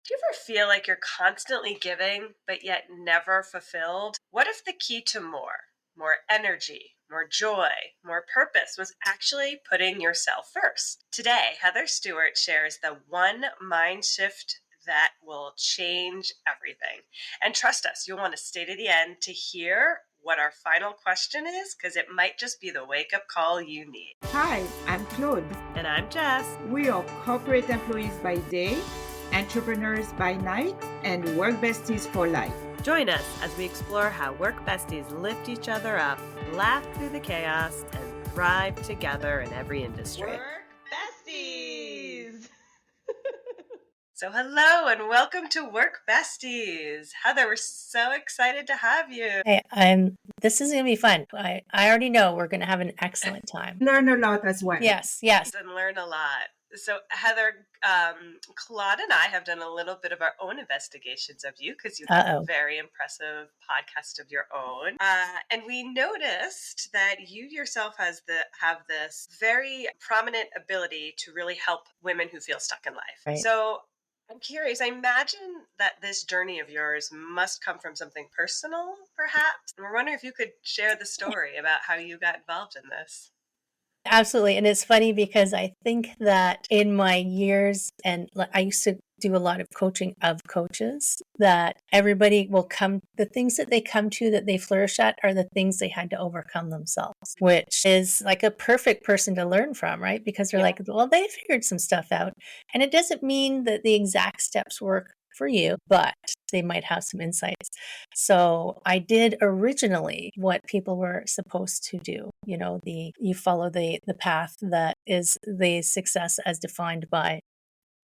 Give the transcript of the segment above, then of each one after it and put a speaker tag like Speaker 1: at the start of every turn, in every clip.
Speaker 1: Do you ever feel like you're constantly giving, but yet never fulfilled? What if the key to more energy, more joy, more purpose was actually putting yourself first? Today, Heather Stewart shares the one mind shift that will change everything. And trust us, you'll want to stay to the end to hear what our final question is, because it might just be the wake up call you need.
Speaker 2: Hi, I'm Claude.
Speaker 1: And I'm Jess.
Speaker 2: We are corporate employees by day, entrepreneurs by night, and work besties for life.
Speaker 1: Join us as we explore how work besties lift each other up, laugh through the chaos, and thrive together in every industry.
Speaker 2: Work besties!
Speaker 1: So hello and welcome to Work Besties. Heather, we're so excited to have you.
Speaker 3: Hey, this is going to be fun. I already know we're going to have an excellent time.
Speaker 2: Learn a lot as well.
Speaker 3: Yes.
Speaker 1: And learn a lot. So Heather, Claude and I have done a little bit of our own investigations of you because you have a very impressive podcast of your own. And we noticed that you yourself have this very prominent ability to really help women who feel stuck in life.
Speaker 3: Right.
Speaker 1: So I'm curious, I imagine that this journey of yours must come from something personal, perhaps. And we're wondering if you could share the story about how you got involved in this.
Speaker 3: Absolutely. And it's funny because I think that in my years, and I used to do a lot of coaching of coaches, that everybody will the things that they come to that they flourish at are the things they had to overcome themselves, which is like a perfect person to learn from, right? Because they're like, well, they figured some stuff out. And it doesn't mean that the exact steps work for you, but they might have some insights. So I did originally what people were supposed to do. You follow the path that is the success as defined by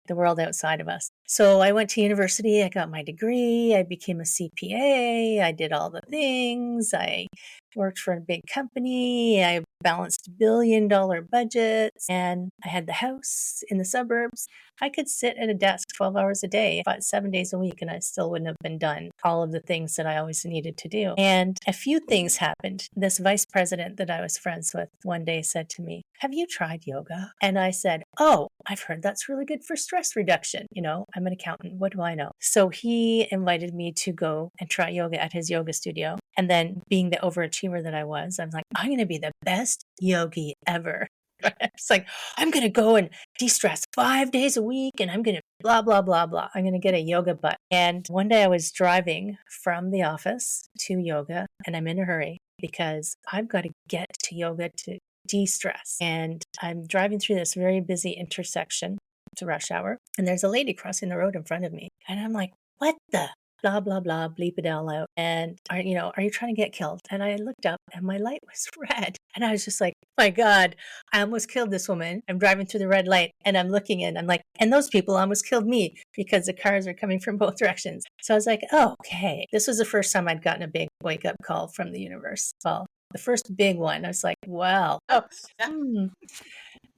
Speaker 3: the world outside of us. So I went to university, I got my degree, I became a CPA, I did all the things, I worked for a big company, I balanced $1 billion budgets, and I had the house in the suburbs. I could sit at a desk 12 hours a day, about 7 days a week, and I still wouldn't have been done all of the things that I always needed to do. And a few things happened. This vice president that I was friends with one day said to me, "Have you tried yoga?" And I said, "Oh, I've heard that's really good for stress reduction. I'm an accountant. What do I know?" So he invited me to go and try yoga at his yoga studio. And then being the overachiever that I was, I'm like, I'm going to be the best yogi ever. It's like, I'm going to go and de-stress 5 days a week and I'm going to blah, blah, blah, blah. I'm going to get a yoga butt. And one day I was driving from the office to yoga and I'm in a hurry because I've got to get to yoga to de-stress. And I'm driving through this very busy intersection. It's a rush hour. And there's a lady crossing the road in front of me. And I'm like, what the? Blah, blah, blah, bleep it all out. And are you trying to get killed? And I looked up and my light was red. And I was just like, my God, I almost killed this woman. I'm driving through the red light and I'm looking in. I'm like, and those people almost killed me because the cars are coming from both directions. So I was like, oh, okay. This was the first time I'd gotten a big wake up call from the universe. Well, the first big one. I was like, wow.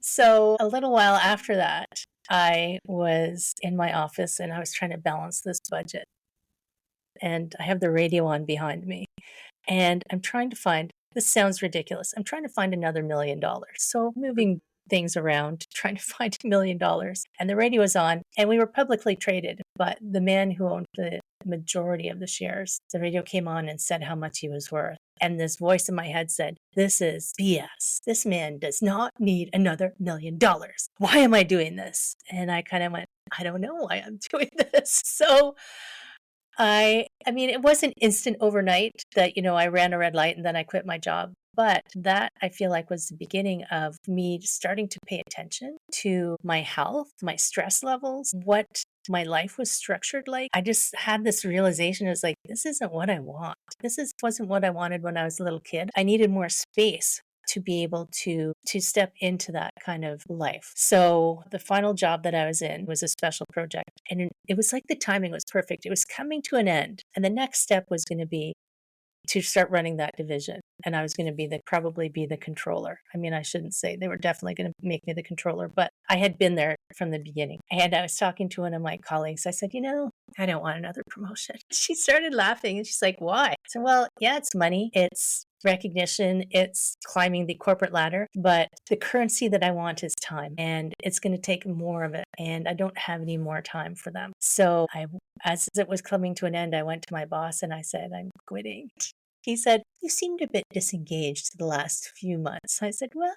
Speaker 3: So a little while after that, I was in my office and I was trying to balance this budget. And I have the radio on behind me. And I'm trying to find, this sounds ridiculous, I'm trying to find another $1 million. So moving things around, trying to find $1 million. And the radio was on, and we were publicly traded. But the man who owned the majority of the shares, the radio came on and said how much he was worth. And this voice in my head said, this is BS. This man does not need another $1 million. Why am I doing this? And I kind of went, I don't know why I'm doing this. So I mean, it wasn't instant overnight that, I ran a red light and then I quit my job. But that I feel like was the beginning of me starting to pay attention to my health, my stress levels, what my life was structured like. I just had this realization. It's like, this isn't what I want. Wasn't what I wanted when I was a little kid. I needed more space to be able to step into that kind of life. So the final job that I was in was a special project. And it was like the timing was perfect. It was coming to an end. And the next step was going to be to start running that division. And I was going to probably be the controller. I mean, I shouldn't say they were definitely going to make me the controller, but I had been there from the beginning. And I was talking to one of my colleagues. I said, I don't want another promotion. She started laughing and she's like, why? I said, well, yeah, it's money. It's recognition, it's climbing the corporate ladder, but the currency that I want is time, and it's going to take more of it, and I don't have any more time for them. So as it was coming to an end, I went to my boss and I said, I'm quitting. He said, you seemed a bit disengaged the last few months. I said, well,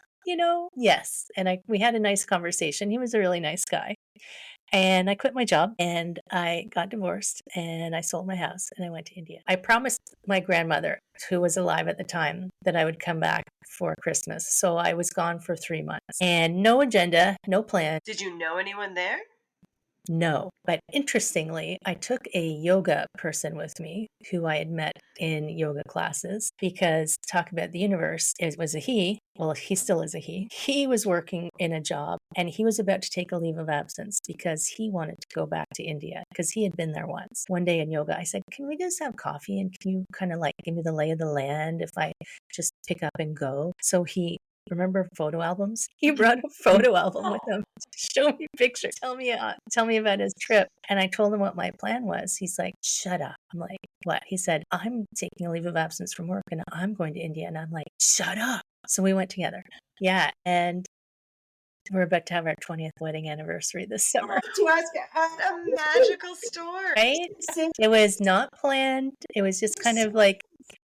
Speaker 3: yes. And we had a nice conversation. He was a really nice guy. And I quit my job and I got divorced and I sold my house and I went to India. I promised my grandmother, who was alive at the time, that I would come back for Christmas. So I was gone for 3 months and no agenda, no plan.
Speaker 1: Did you know anyone there?
Speaker 3: No, but interestingly, I took a yoga person with me who I had met in yoga classes because talk about the universe, it was a he. Well, he still is a he. He was working in a job and he was about to take a leave of absence because he wanted to go back to India because he had been there once. One day in yoga, I said, can we just have coffee and can you kind of like give me the lay of the land if I just pick up and go? So remember photo albums? He brought a photo album with him to show me pictures. Tell me about his trip. And I told him what my plan was. He's like, shut up. I'm like, what? He said, I'm taking a leave of absence from work and I'm going to India. And I'm like, shut up. So we went together. Yeah. And we're about to have our 20th wedding anniversary this summer.
Speaker 2: To ask
Speaker 1: What a magical story.
Speaker 3: Right? It was not planned. It was just kind of like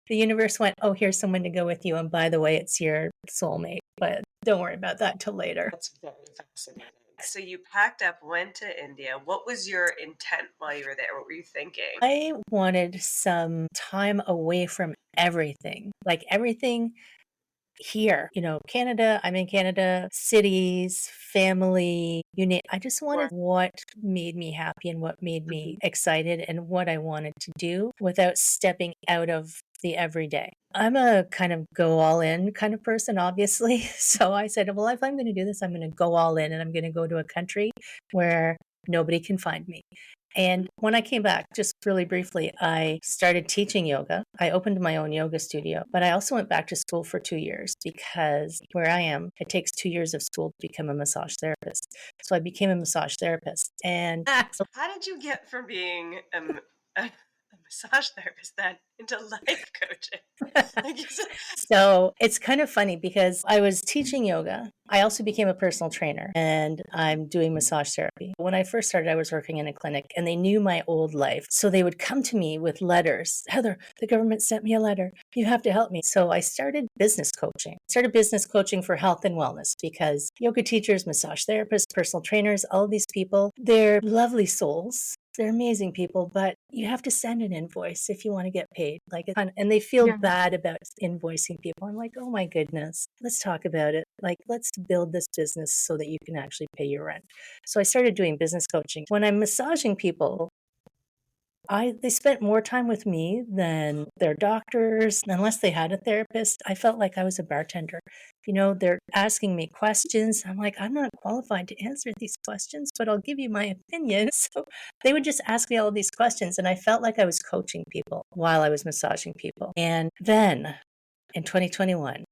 Speaker 3: the universe went, oh, here's someone to go with you. And by the way, it's your soulmate. But don't worry about that till later.
Speaker 1: That's very fascinating. So you packed up, went to India. What was your intent while you were there? What were you thinking?
Speaker 3: I wanted some time away from everything, like everything here, Canada, I'm in Canada, cities, family, I just wanted what made me happy and what made me excited and what I wanted to do without stepping out of the everyday. I'm a kind of go all in kind of person, obviously. So I said, well, if I'm going to do this, I'm going to go all in and I'm going to go to a country where nobody can find me. And when I came back, just really briefly, I started teaching yoga. I opened my own yoga studio, but I also went back to school for 2 years because where I am, it takes 2 years of school to become a massage therapist. So I became a massage therapist. And
Speaker 1: how did you get from being a massage therapist then into life coaching?
Speaker 3: So it's kind of funny because I was teaching yoga. I also became a personal trainer and I'm doing massage therapy. When I first started, I was working in a clinic and they knew my old life. So they would come to me with letters. Heather, the government sent me a letter. You have to help me. So I started business coaching. For health and wellness because yoga teachers, massage therapists, personal trainers, all of these people, they're lovely souls. They're amazing people, but you have to send an invoice if you want to get paid. And they feel bad about invoicing people. I'm like, oh my goodness, let's talk about it. Let's build this business so that you can actually pay your rent. So I started doing business coaching. When I'm massaging people, they spent more time with me than their doctors, unless they had a therapist. I felt like I was a bartender. They're asking me questions. I'm like, I'm not qualified to answer these questions, but I'll give you my opinion. So they would just ask me all of these questions, and I felt like I was coaching people while I was massaging people. And then in 2021,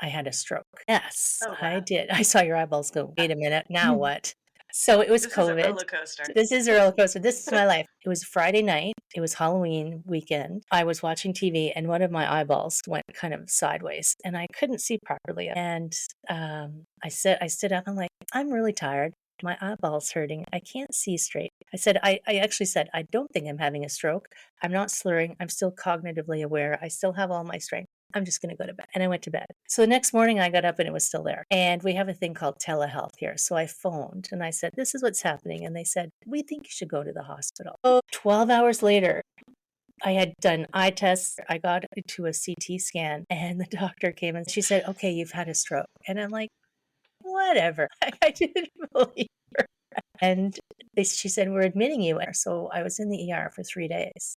Speaker 3: I had a stroke. Yes,
Speaker 1: wow.
Speaker 3: I did. I saw your eyeballs go, wait a minute, now what? So it was
Speaker 1: this
Speaker 3: COVID.
Speaker 1: Is a roller coaster.
Speaker 3: This is a roller coaster. This is my life. It was Friday night. It was Halloween weekend. I was watching TV and one of my eyeballs went kind of sideways and I couldn't see properly. And I stood up. I'm like, I'm really tired. My eyeball's hurting. I can't see straight. I actually said, I don't think I'm having a stroke. I'm not slurring. I'm still cognitively aware. I still have all my strength. I'm just going to go to bed. And I went to bed. So the next morning I got up and it was still there. And we have a thing called telehealth here. So I phoned and I said, this is what's happening. And they said, we think you should go to the hospital. 12 hours later, I had done eye tests. I got to a CT scan and the doctor came and she said, okay, you've had a stroke. And I'm like, whatever. I didn't believe her. And she said, we're admitting you. So I was in the ER for 3 days.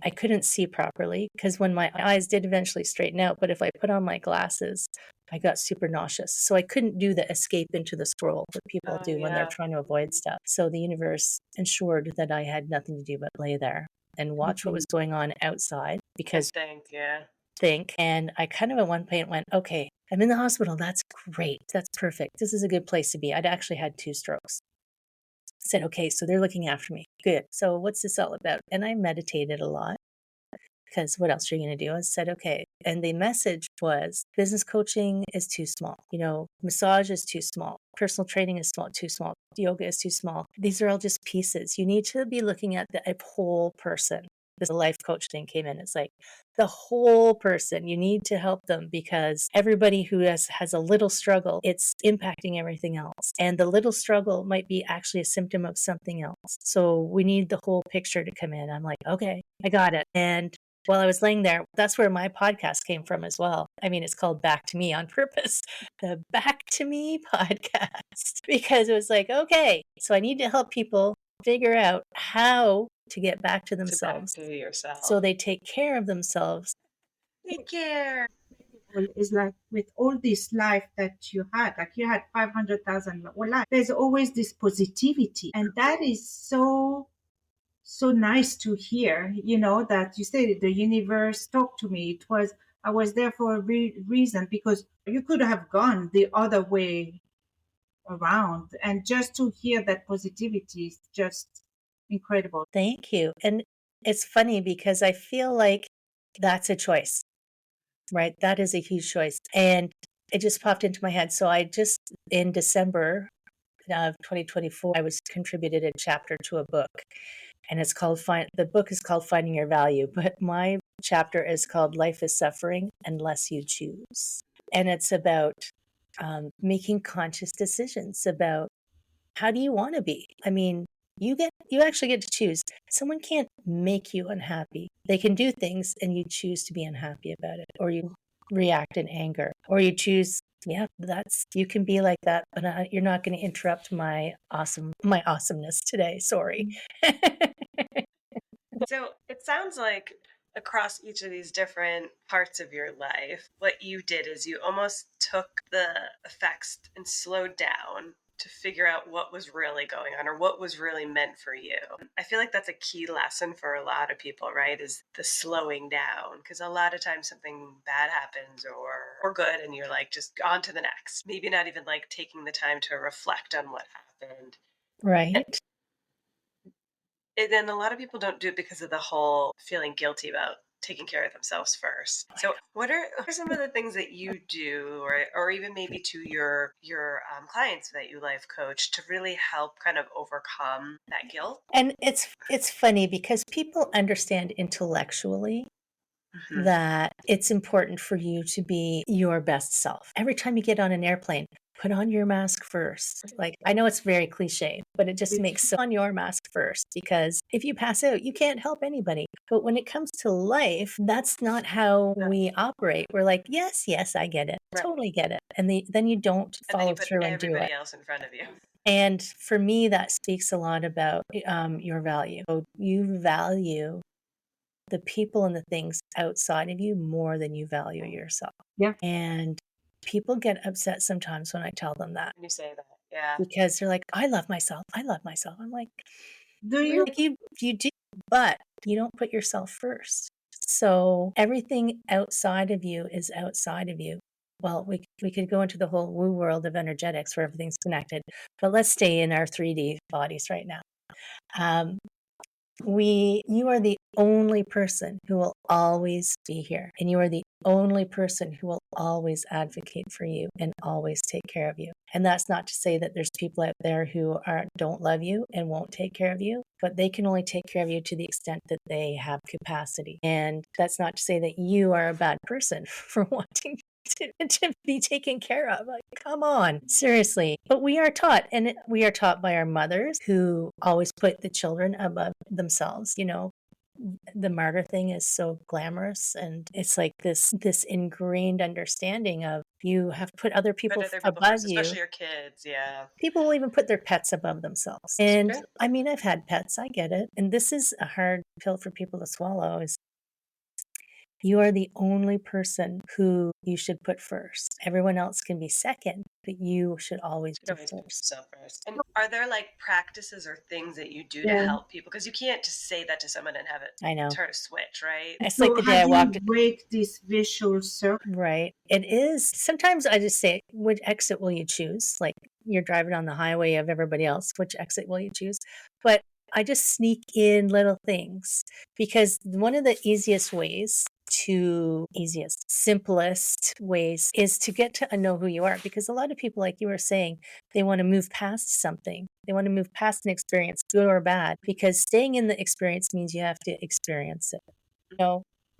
Speaker 3: I couldn't see properly because when my eyes did eventually straighten out, but if I put on my glasses, I got super nauseous. So I couldn't do the escape into the scroll that people do when they're trying to avoid stuff. So the universe ensured that I had nothing to do but lay there and watch what was going on outside because think. And I kind of at one point went, okay, I'm in the hospital. That's great. That's perfect. This is a good place to be. I'd actually had 2 strokes. Said, okay, so they're looking after me. Good. So what's this all about? And I meditated a lot. because what else are you going to do? I said, okay. And the message was business coaching is too small. Massage is too small. Personal training is too small. Yoga is too small. These are all just pieces. You need to be looking at a whole person. This life coach thing came in. It's like the whole person. You need to help them because everybody who has a little struggle, it's impacting everything else. And the little struggle might be actually a symptom of something else. So we need the whole picture to come in. I'm like, okay, I got it. And while I was laying there, that's where my podcast came from as well. I mean, it's called Back to Me on purpose, the Back to Me podcast, because it was like, okay, so I need to help people figure out how to get back to themselves
Speaker 1: to yourself.
Speaker 3: so they take care of themselves.
Speaker 1: Take care.
Speaker 2: It's like with all this life that you had, like you had 500,000 life, there's always this positivity. And that is so nice to hear, that you say the universe talked to me. I was there for a reason, because you could have gone the other way around. And just to hear that positivity is just incredible.
Speaker 3: Thank you. And it's funny because I feel like that's a choice, right? That is a huge choice. And it just popped into my head. So in December of 2024, I was contributed a chapter to a book. And the book is called Finding Your Value. But my chapter is called Life is Suffering Unless You Choose. And it's about making conscious decisions about how do you want to be? I mean, you actually get to choose. Someone can't make you unhappy. They can do things and you choose to be unhappy about it, or you react in anger, or you choose, you can be like that, but you're not going to interrupt my awesomeness today. Sorry.
Speaker 1: So it sounds like across each of these different parts of your life, what you did is you almost took the effects and slowed down to figure out what was really going on or what was really meant for you. I feel like that's a key lesson for a lot of people, right? Is the slowing down. Because a lot of times something bad happens or good, and you're like, just on to the next. Maybe not even like taking the time to reflect on what happened.
Speaker 3: Right.
Speaker 1: And then a lot of people don't do it because of the whole feeling guilty about taking care of themselves first. So what are some of the things that you do, or even maybe to your clients that you life coach, to really help kind of overcome that guilt?
Speaker 3: And it's funny because people understand intellectually that it's important for you to be your best self. Every time you get on an airplane, put on your mask first. Like, I know it's very cliche, but it just makes sense. On your mask first, because if you pass out, you can't help anybody. But when it comes to life, that's not how we operate. We're like, yes, I get it.
Speaker 1: Right.
Speaker 3: Totally get it. And then you don't follow through and do it.
Speaker 1: Everybody else in front of you.
Speaker 3: And for me, that speaks a lot about your value. So you value the people and the things outside of you more than you value yourself.
Speaker 2: Yeah.
Speaker 3: And people get upset sometimes when I tell them that.
Speaker 1: When you say that, yeah.
Speaker 3: Because they're like, I love myself. I'm like,
Speaker 2: do you?
Speaker 3: Like, you do, but you don't put yourself first. So everything outside of you is outside of you. Well, we could go into the whole woo world of energetics where everything's connected, but let's stay in our 3D bodies right now. You are the only person who will always be here, and you are the only person who will always advocate for you and always take care of you. And that's not to say that there's people out there who don't love you and won't take care of you, but they can only take care of you to the extent that they have capacity. And that's not to say that you are a bad person for wanting to be taken care of. Like, come on, seriously. But we are taught, and we are taught by our mothers who always put the children above themselves. The martyr thing is so glamorous, and it's like this ingrained understanding of you have put other people above
Speaker 1: first,
Speaker 3: you,
Speaker 1: especially your kids. Yeah,
Speaker 3: people will even put their pets above themselves. And I mean, I've had pets, I get it, and this is a hard pill for people to swallow. Is you are the only person who you should put first. Everyone else can be second, but you should always be first.
Speaker 1: And are there like practices or things that you do to help people? Because you can't just say that to someone and have it turn a switch, right?
Speaker 3: It's like the day I walked.
Speaker 2: Break this vicious circle.
Speaker 3: Right. It is. Sometimes I just say, which exit will you choose? Like, you're driving on the highway of everybody else. Which exit will you choose? But I just sneak in little things because one of the simplest ways is to get to know who you are. Because a lot of people, like you were saying, they want to move past something. They want to move past an experience, good or bad, because staying in the experience means you have to experience it.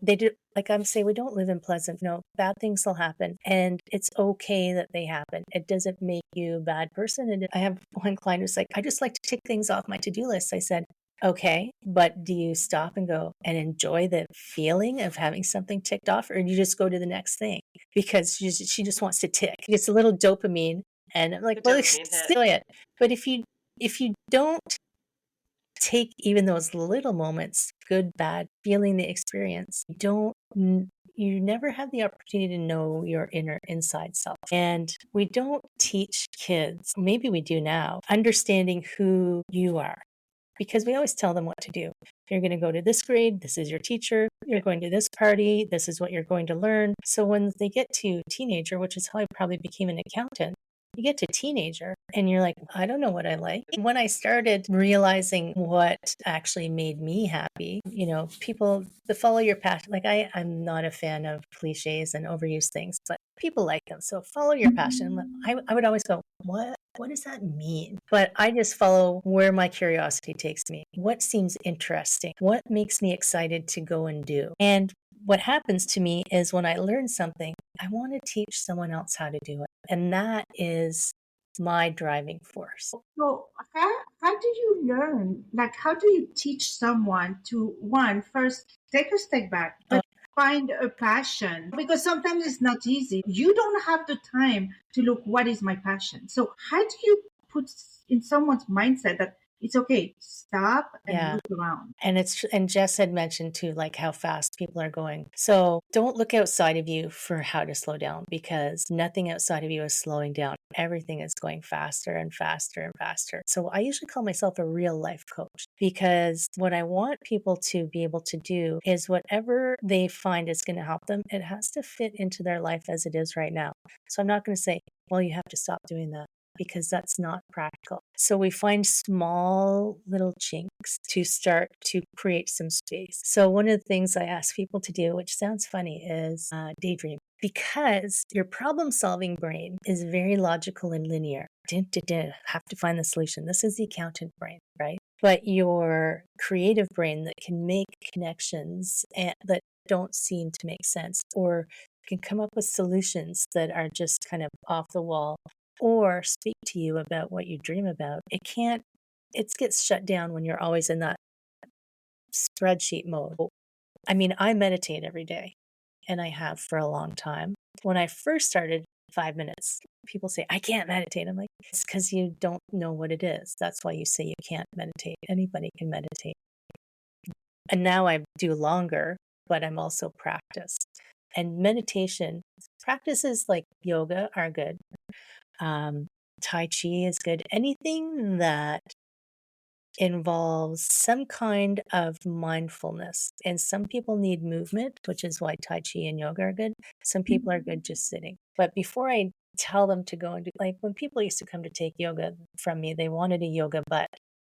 Speaker 3: They do, like I'm saying, we don't live in pleasant. Bad things will happen, and it's okay that they happen. It doesn't make you a bad person. And I have one client who's like, I just like to tick things off my to-do list. I said, okay, but do you stop and go and enjoy the feeling of having something ticked off, or do you just go to the next thing because she just wants to tick? It's a little dopamine, and I'm like, well, enjoy it. But if you don't take even those little moments, good, bad, feeling the experience, you never have the opportunity to know your inside self. And we don't teach kids, maybe we do now, understanding who you are, because we always tell them what to do. You're going to go to this grade, this is your teacher. You're going to this party, this is what you're going to learn. So when they get to teenager, which is how I probably became an accountant, you get to teenager and you're like, I don't know what I like. When I started realizing what actually made me happy, people to follow your passion. Like I'm not a fan of cliches and overused things, but people like them. So follow your passion. I would always go, what does that mean? But I just follow where my curiosity takes me. What seems interesting? What makes me excited to go and do? And what happens to me is when I learn something, I want to teach someone else how to do it. And that is my driving force.
Speaker 2: So how do you learn? Like, how do you teach someone to, first take a step back, but find a passion? Because sometimes it's not easy. You don't have the time to look, what is my passion? So how do you put in someone's mindset that it's okay, stop and look around?
Speaker 3: And Jess had mentioned too, like how fast people are going. So don't look outside of you for how to slow down, because nothing outside of you is slowing down. Everything is going faster and faster and faster. So I usually call myself a real life coach, because what I want people to be able to do is whatever they find is going to help them, it has to fit into their life as it is right now. So I'm not going to say, well, you have to stop doing that, because that's not practical. So we find small little chinks to start to create some space. So one of the things I ask people to do, which sounds funny, is daydream. Because your problem-solving brain is very logical and linear. Have to find the solution. This is the accountant brain, right? But your creative brain that can make connections that don't seem to make sense, or can come up with solutions that are just kind of off the wall, or speak to you about what you dream about. It gets shut down when you're always in that spreadsheet mode. I mean, I meditate every day, and I have for a long time. When I first started, 5 minutes, people say, I can't meditate. I'm like, it's because you don't know what it is. That's why you say you can't meditate. Anybody can meditate. And now I do longer, but I'm also practiced. And meditation practices like yoga are good. Tai Chi is good. Anything that involves some kind of mindfulness. And some people need movement, which is why Tai Chi and yoga are good. Some people are good just sitting. But before I tell them to go and do, like when people used to come to take yoga from me, they wanted a yoga butt.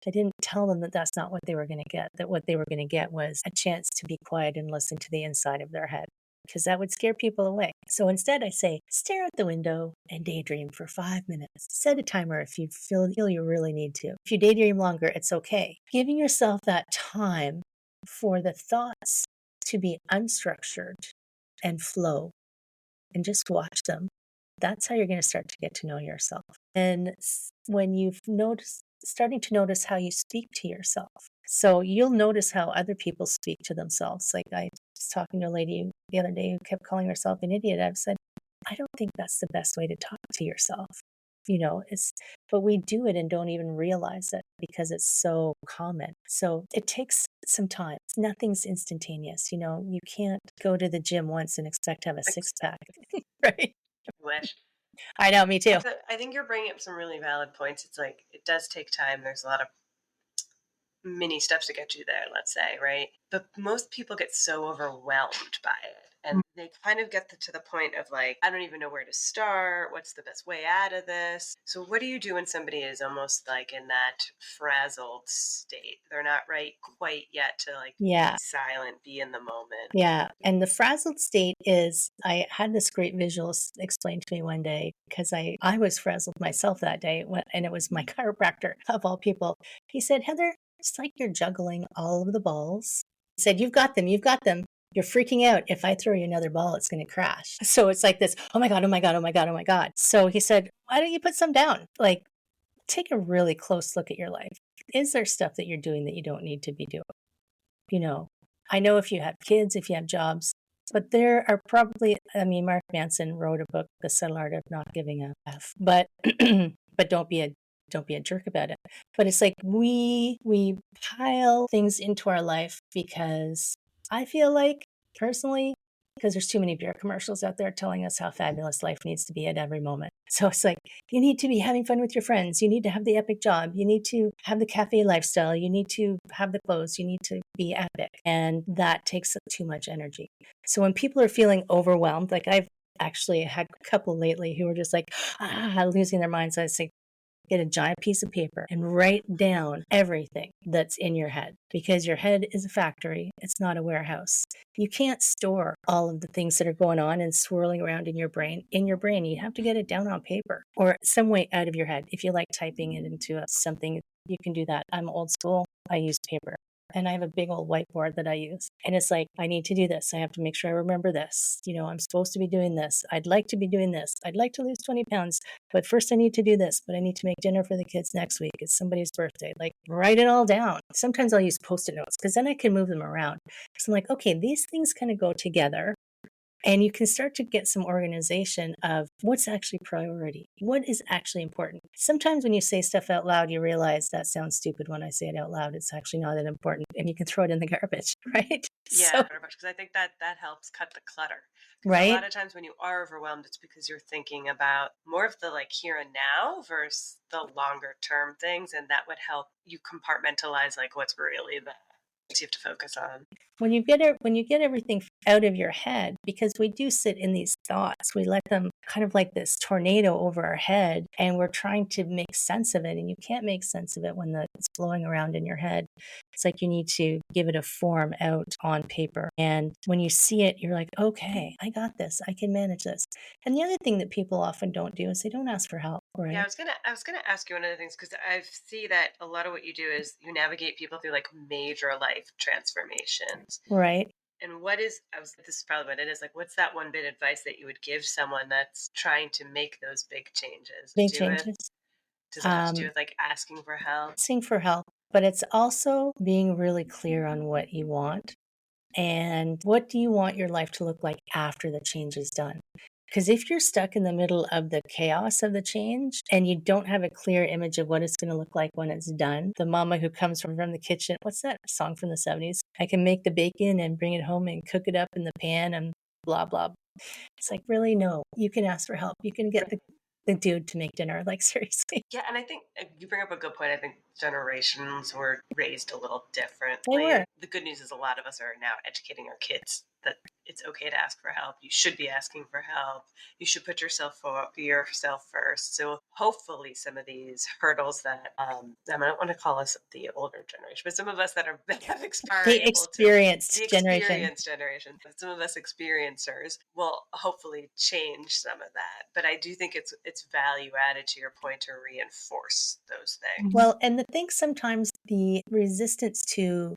Speaker 3: I didn't tell them that that's not what they were going to get, that what they were going to get was a chance to be quiet and listen to the inside of their head, because that would scare people away. So instead I say, stare out the window and daydream for 5 minutes. Set a timer if you feel you really need to. If you daydream longer, it's okay. Giving yourself that time for the thoughts to be unstructured and flow and just watch them. That's how you're going to start to get to know yourself. And when you've starting to notice how you speak to yourself. So you'll notice how other people speak to themselves. Like I was talking to a lady the other day who kept calling herself an idiot. I've said, I don't think that's the best way to talk to yourself. But we do it and don't even realize it because it's so common. So it takes some time. Nothing's instantaneous. You can't go to the gym once and expect to have a six-pack, right?
Speaker 1: Wish.
Speaker 3: I know, me too.
Speaker 1: I think you're bringing up some really valid points. It's like, it does take time. There's a lot of mini steps to get you there, let's say, right? But most people get so overwhelmed by it. And they kind of get to the point of like, I don't even know where to start. What's the best way out of this? So, what do you do when somebody is almost like in that frazzled state? They're not right quite yet to like be silent, be in the moment.
Speaker 3: Yeah. And the frazzled state is, I had this great visual explained to me one day because I was frazzled myself that day and it was my chiropractor of all people. He said, Heather, it's like you're juggling all of the balls. He said, you've got them. You're freaking out. If I throw you another ball, it's going to crash. So it's like this, oh my God, oh my God, oh my God, oh my God. So he said, why don't you put some down? Like, take a really close look at your life. Is there stuff that you're doing that you don't need to be doing? You know, I know if you have kids, if you have jobs, but there are probably, I mean, Mark Manson wrote a book, The Subtle Art of Not Giving a F, but, but don't be a jerk about it. But it's like we pile things into our life because I feel like personally, because there's too many beer commercials out there telling us how fabulous life needs to be at every moment. So it's like, you need to be having fun with your friends. You need to have the epic job. You need to have the cafe lifestyle. You need to have the clothes. You need to be epic. And that takes up too much energy. So when people are feeling overwhelmed, like I've actually had a couple lately who are just like, losing their minds. I say, get a giant piece of paper and write down everything that's in your head because your head is a factory. It's not a warehouse. You can't store all of the things that are going on and swirling around in your brain. You have to get it down on paper or some way out of your head. If you like typing it into something, you can do that. I'm old school. I use paper. And I have a big old whiteboard that I use. And it's like, I need to do this. I have to make sure I remember this. You know, I'm supposed to be doing this. I'd like to be doing this. I'd like to lose 20 pounds. But first I need to do this. But I need to make dinner for the kids next week. It's somebody's birthday. Like, write it all down. Sometimes I'll use Post-it notes because then I can move them around. So I'm like, okay, these things kind of go together. And you can start to get some organization of what's actually priority, what is actually important. Sometimes when you say stuff out loud, you realize that sounds stupid when I say it out loud. It's actually not that important, and you can throw it in the garbage, right?
Speaker 1: Yeah, because I think that helps cut the clutter.
Speaker 3: Right.
Speaker 1: A lot of times when you are overwhelmed, it's because you're thinking about more of the like here and now versus the longer term things, and that would help you compartmentalize like what's really the you have to focus on.
Speaker 3: When you get everything out of your head, because we do sit in these thoughts, we let them kind of like this tornado over our head, and we're trying to make sense of it, and you can't make sense of it when it's blowing around in your head. It's like you need to give it a form out on paper, and when you see it, you're like, okay, I got this, I can manage this. And the other thing that people often don't do is they don't ask for help. Right?
Speaker 1: Yeah, I was gonna ask you one of the things because I see that a lot of what you do is you navigate people through like major life transformations.
Speaker 3: Right.
Speaker 1: And this is probably what it is. Like, what's that one bit of advice that you would give someone that's trying to make those big changes?
Speaker 3: Big changes.
Speaker 1: Does it have to do with like asking for help?
Speaker 3: Asking for help, but it's also being really clear on what you want and what do you want your life to look like after the change is done. Because if you're stuck in the middle of the chaos of the change and you don't have a clear image of what it's going to look like when it's done, the mama who comes from the kitchen, what's that song from the 70s? I can make the bacon and bring it home and cook it up in the pan and blah, blah. It's like, really, no, you can ask for help. You can get the dude to make dinner, like seriously.
Speaker 1: Yeah, and I think you bring up a good point. I think generations were raised a little differently.
Speaker 3: They were.
Speaker 1: The good news is a lot of us are now educating our kids that it's okay to ask for help. You should be asking for help. You should put yourself first. So hopefully some of these hurdles that I don't want to call us the older generation, but some of us that have
Speaker 3: experienced
Speaker 1: generation, but some of us experiencers will hopefully change some of that. But I do think it's value added to your point to reinforce those things.
Speaker 3: Well, and the thing sometimes the resistance to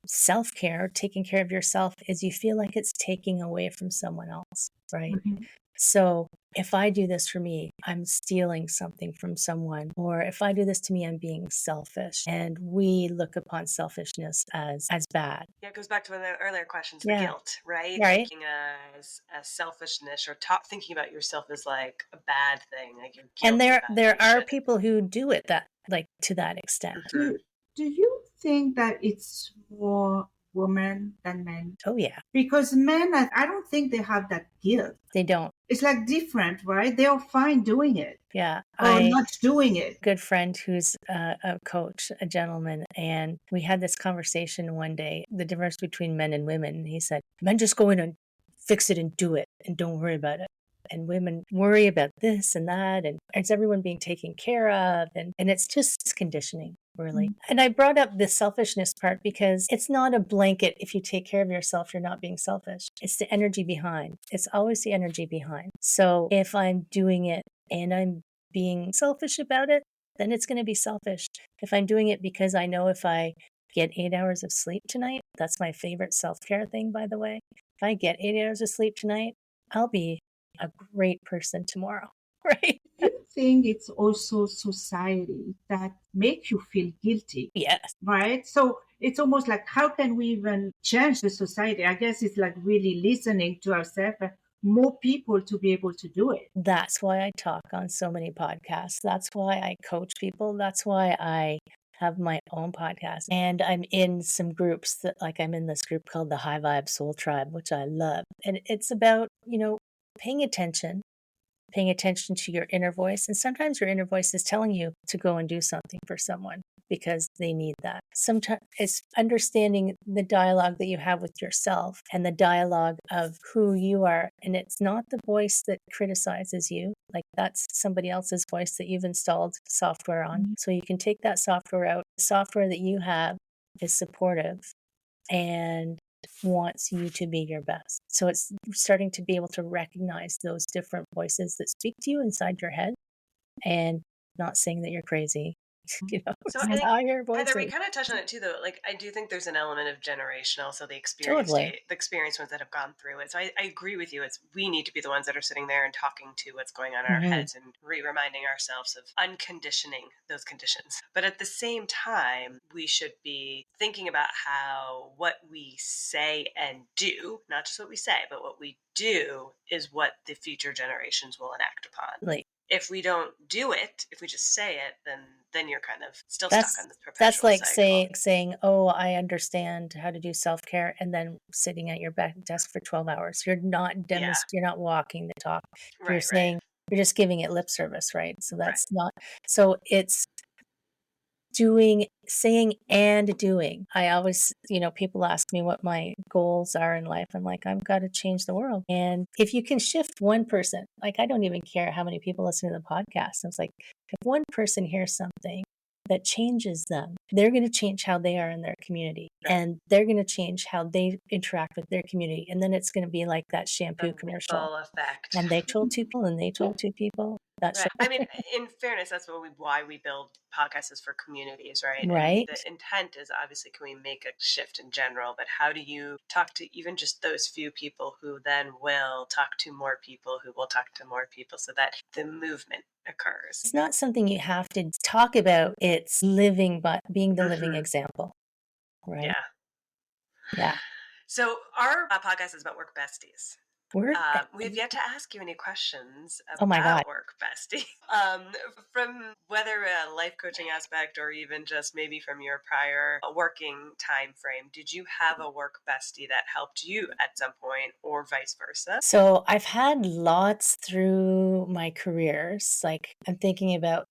Speaker 3: self-care, taking care of yourself, is you feel like it's taking away from someone else, right? Mm-hmm. So if I do this for me, I'm stealing something from someone, or if I do this to me, I'm being selfish. And we look upon selfishness as bad.
Speaker 1: Yeah, it goes back to one of the earlier questions, the guilt, right?
Speaker 3: Right.
Speaker 1: Thinking as selfishness or thinking about yourself as like a bad thing. Like you're
Speaker 3: and there are people who do it that like to that extent.
Speaker 2: Do you think that it's more women than men.
Speaker 3: Oh, yeah.
Speaker 2: Because men, I don't think they have that guilt.
Speaker 3: They don't.
Speaker 2: It's like different, right? They are fine doing it
Speaker 3: Yeah.
Speaker 2: or not doing it.
Speaker 3: Good friend who's a coach, a gentleman, and we had this conversation one day, the difference between men and women. And he said, men just go in and fix it and do it and don't worry about it. And women worry about this and that, and it's everyone being taken care of, and it's just conditioning, really. And I brought up the selfishness part because it's not a blanket. If you take care of yourself, you're not being selfish. It's the energy behind. It's always the energy behind. So if I'm doing it and I'm being selfish about it, then it's going to be selfish. If I'm doing it because I know if I get 8 hours of sleep tonight, that's my favorite self-care thing, by the way. If I get 8 hours of sleep tonight, I'll be a great person tomorrow, right?
Speaker 2: I think it's also society that makes you feel guilty.
Speaker 3: Yes.
Speaker 2: Right? So it's almost like, how can we even change the society? I guess it's like really listening to ourselves, more people to be able to do it.
Speaker 3: That's why I talk on so many podcasts. That's why I coach people. That's why I have my own podcast. And I'm in some groups that, like, I'm in this group called the High Vibe Soul Tribe, which I love. And it's about, paying attention to your inner voice. And sometimes your inner voice is telling you to go and do something for someone because they need that. Sometimes it's understanding the dialogue that you have with yourself and the dialogue of who you are. And it's not the voice that criticizes you. Like, that's somebody else's voice that you've installed software on. So you can take that software out. The software that you have is supportive and wants you to be your best. So it's starting to be able to recognize those different voices that speak to you inside your head, and not saying that you're crazy.
Speaker 1: So I think,
Speaker 3: your voice
Speaker 1: Heather, we
Speaker 3: is.
Speaker 1: kind of touched on it too, though. Like, I do think there's an element of generational, so the
Speaker 3: Totally.
Speaker 1: experienced ones that have gone through it. So I agree with you. It's we need to be the ones that are sitting there and talking to what's going on in our heads and reminding ourselves of unconditioning those conditions. But at the same time, we should be thinking about how what we say and do, not just what we say, but what we do, is what the future generations will enact upon.
Speaker 3: Like,
Speaker 1: if we don't do it, if we just say it, then you're kind of still stuck on this perpetual
Speaker 3: that's like
Speaker 1: cycle.
Speaker 3: saying, oh, I understand how to do self-care, and then sitting at your desk for 12 hours. You're not you're not walking the talk. You're saying, you're just giving it lip service, right? So that's not, so it's saying and doing. I always, people ask me what my goals are in life. I'm like, I've got to change the world. And if you can shift one person, like, I don't even care how many people listen to the podcast. I was like, if one person hears something that changes them, they're going to change how they are in their community, and they're going to change how they interact with their community. And then it's going to be like that shampoo commercial.
Speaker 1: Effect.
Speaker 3: And they told 2 people, and they told 2 people.
Speaker 1: Right. I mean, in fairness, that's why we build podcasts, is for communities, right?
Speaker 3: Right.
Speaker 1: And the intent is, obviously, can we make a shift in general? But how do you talk to even just those few people who then will talk to more people who will talk to more people, so that the movement occurs?
Speaker 3: It's not something you have to talk about. It's living, but being the living example, right?
Speaker 1: Yeah.
Speaker 3: Yeah.
Speaker 1: So our podcast is about work besties.
Speaker 3: Work.
Speaker 1: We've yet to ask you any questions
Speaker 3: Oh my God.
Speaker 1: about work bestie. From whether a life coaching aspect or even just maybe from your prior working time frame, did you have a work bestie that helped you at some point, or vice versa?
Speaker 3: So I've had lots through my careers. Like, I'm thinking about,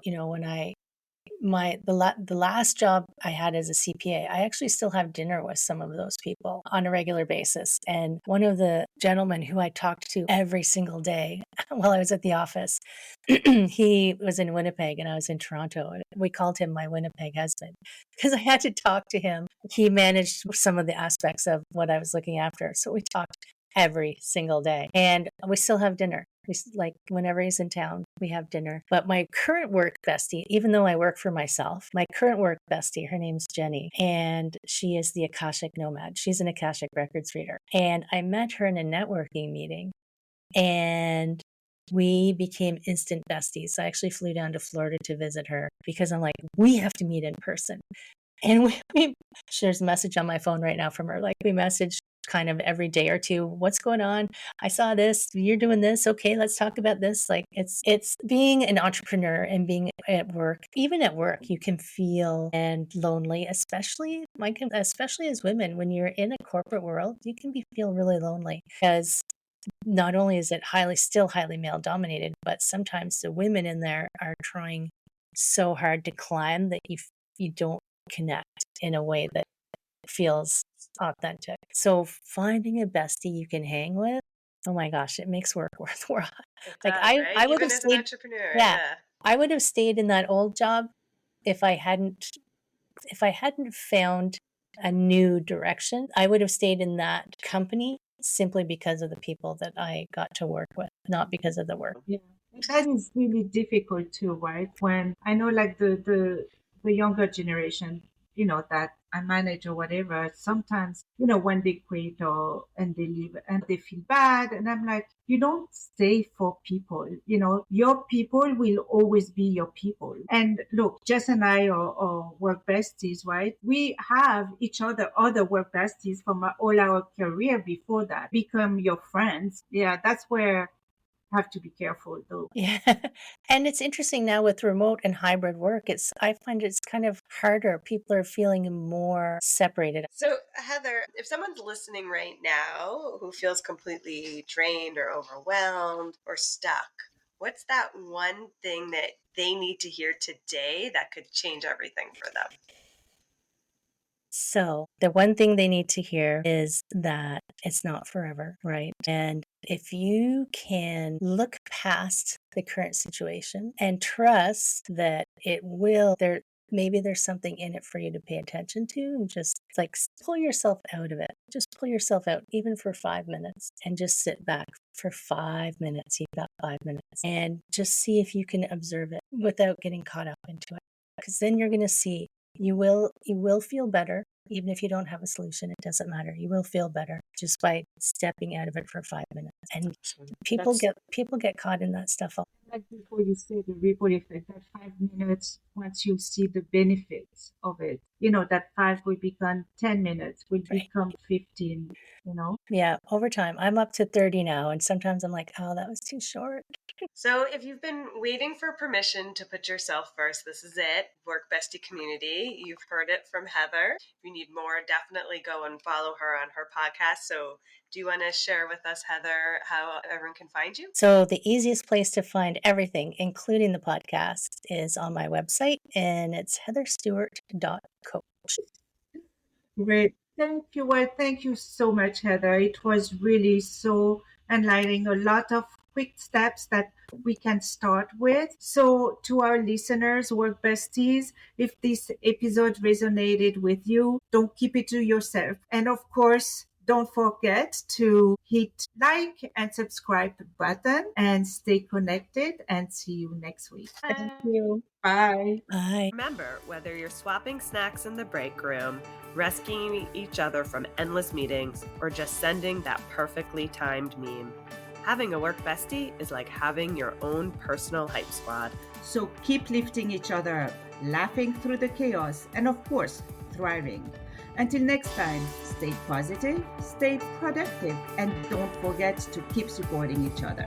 Speaker 3: when the last job I had as a CPA, I actually still have dinner with some of those people on a regular basis. And one of the gentlemen who I talked to every single day while I was at the office, he was in Winnipeg and I was in Toronto. We called him my Winnipeg husband because I had to talk to him. He managed some of the aspects of what I was looking after. So we talked every single day, and we still have dinner. Like, whenever he's in town, we have dinner. But my current work bestie, even though I work for myself, my current work bestie, her name's Jenny, and she is the Akashic Nomad. She's an Akashic Records reader. And I met her in a networking meeting, and we became instant besties. I actually flew down to Florida to visit her because I'm like, we have to meet in person. And there's a message on my phone right now from her. Like, we messaged kind of every day or two. What's going on? I saw this, you're doing this. Okay, let's talk about this. Like it's being an entrepreneur and being at work. Even at work, you can feel and lonely, especially as women. When you're in a corporate world, you can feel really lonely because not only is it still highly male dominated, but sometimes the women in there are trying so hard to climb that you don't connect in a way that feels authentic. So finding a bestie you can hang with, oh my gosh, it makes work worthwhile.
Speaker 1: It
Speaker 3: Like
Speaker 1: does, right?
Speaker 3: I would
Speaker 1: Even
Speaker 3: have
Speaker 1: as an
Speaker 3: stayed,
Speaker 1: entrepreneur,
Speaker 3: yeah,
Speaker 1: yeah.
Speaker 3: I would have stayed in that old job if I hadn't found a new direction. I would have stayed in that company simply because of the people that I got to work with, not because of the work.
Speaker 2: Yeah, and that is really difficult too, right? When I know, like the younger generation, that I manage or whatever. Sometimes, when they quit or and they leave and they feel bad, and I'm like, you don't stay for people. Your people will always be your people. And look, Jess and I are work besties, right? We have each other work besties from all our career before that become your friends. Yeah, that's where have to be careful though.
Speaker 3: Yeah. And it's interesting now with remote and hybrid work. I find it's kind of harder. People are feeling more separated.
Speaker 1: So, Heather, if someone's listening right now who feels completely drained or overwhelmed or stuck, what's that one thing that they need to hear today that could change everything for them?
Speaker 3: So the one thing they need to hear is that it's not forever, right? And if you can look past the current situation and trust that maybe there's something in it for you to pay attention to, and just like pull yourself out of it. Just pull yourself out, even for 5 minutes, and just sit back for 5 minutes. You've got 5 minutes, and just see if you can observe it without getting caught up into it. Because then you're going to see you will feel better. Even if you don't have a solution, it doesn't matter. You will feel better just by stepping out of it for 5 minutes. And people get caught in that stuff.
Speaker 2: Like before you say the ripple effect, that 5 minutes, once you see the benefits of it, that 5 will become 10 minutes, will become 15.
Speaker 3: Yeah, over time. I'm up to 30 now, and sometimes I'm like, oh, that was too short.
Speaker 1: So, if you've been waiting for permission to put yourself first, this is it. Work Bestie Community. You've heard it from Heather. If you need more, definitely go and follow her on her podcast. So, do you want to share with us, Heather, how everyone can find you?
Speaker 3: So, the easiest place to find everything, including the podcast, is on my website, and it's heatherstewart.coach.
Speaker 2: Great. Thank you. Well, thank you so much, Heather. It was really so enlightening. A lot of quick steps that we can start with. So, to our listeners, work besties, if this episode resonated with you, don't keep it to yourself. And of course, don't forget to hit like and subscribe button and stay connected, and see you next week. Thank you. Bye.
Speaker 3: Bye.
Speaker 1: Remember, whether you're swapping snacks in the break room, rescuing each other from endless meetings, or just sending that perfectly timed meme, having a work bestie is like having your own personal hype squad.
Speaker 2: So keep lifting each other up, laughing through the chaos, and of course, thriving. Until next time, stay positive, stay productive, and don't forget to keep supporting each other.